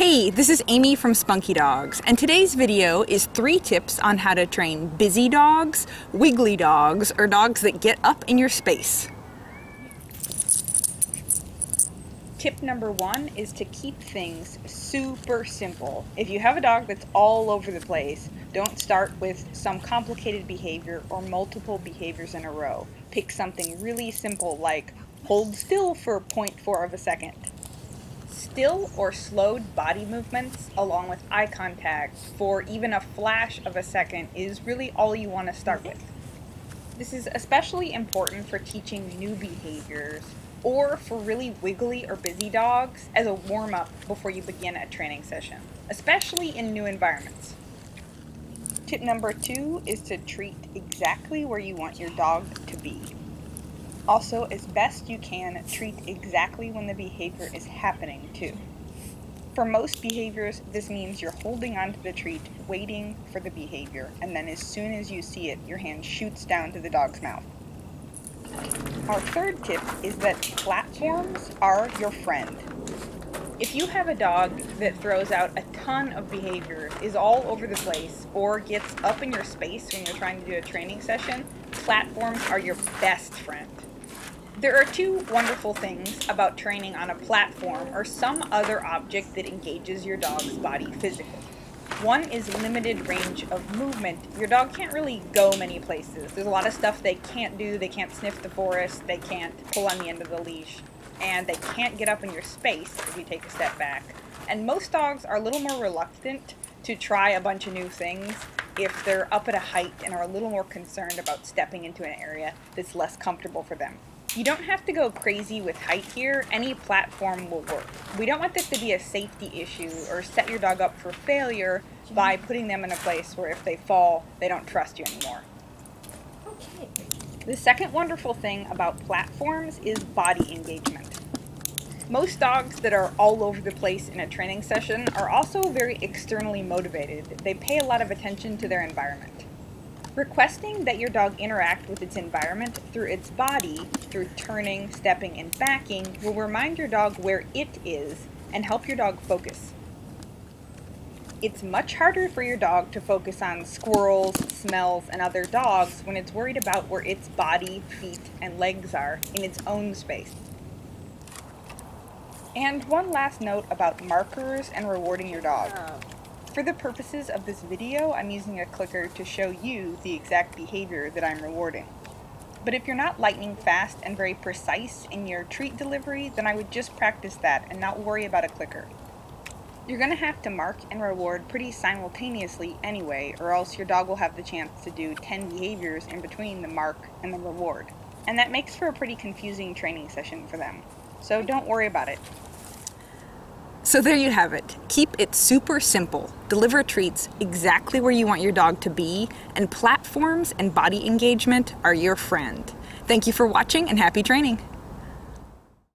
Hey, this is Amy from Spunky Dogs, and today's video is 3 tips on how to train busy dogs, wiggly dogs, or dogs that get up in your space. Tip number 1 is to keep things super simple. If you have a dog that's all over the place, don't start with some complicated behavior or multiple behaviors in a row. Pick something really simple like hold still for 0.4 of a second. Still or slowed body movements along with eye contact for even a flash of a second is really all you want to start with. This is especially important for teaching new behaviors or for really wiggly or busy dogs as a warm-up before you begin a training session, especially in new environments. Tip number 2 is to treat exactly where you want your dog to be. Also, as best you can, treat exactly when the behavior is happening too. For most behaviors, this means you're holding onto the treat, waiting for the behavior, and then as soon as you see it, your hand shoots down to the dog's mouth. Our third tip is that platforms are your friend. If you have a dog that throws out a ton of behavior, is all over the place, or gets up in your space when you're trying to do a training session, platforms are your best friend. There are 2 wonderful things about training on a platform or some other object that engages your dog's body physically. One is limited range of movement. Your dog can't really go many places. There's a lot of stuff they can't do. They can't sniff the forest, they can't pull on the end of the leash, and they can't get up in your space if you take a step back. And most dogs are a little more reluctant to try a bunch of new things if they're up at a height and are a little more concerned about stepping into an area that's less comfortable for them. You don't have to go crazy with height here. Any platform will work. We don't want this to be a safety issue or set your dog up for failure by putting them in a place where if they fall, they don't trust you anymore. Okay. The second wonderful thing about platforms is body engagement. Most dogs that are all over the place in a training session are also very externally motivated. They pay a lot of attention to their environment. Requesting that your dog interact with its environment through its body, through turning, stepping, and backing, will remind your dog where it is and help your dog focus. It's much harder for your dog to focus on squirrels, smells, and other dogs when it's worried about where its body, feet, and legs are in its own space. And one last note about markers and rewarding your dog. For the purposes of this video, I'm using a clicker to show you the exact behavior that I'm rewarding. But if you're not lightning fast and very precise in your treat delivery, then I would just practice that and not worry about a clicker. You're going to have to mark and reward pretty simultaneously anyway, or else your dog will have the chance to do 10 behaviors in between the mark and the reward. And that makes for a pretty confusing training session for them. So don't worry about it. So there you have it. Keep it super simple. Deliver treats exactly where you want your dog to be, and platforms and body engagement are your friend. Thank you for watching and happy training.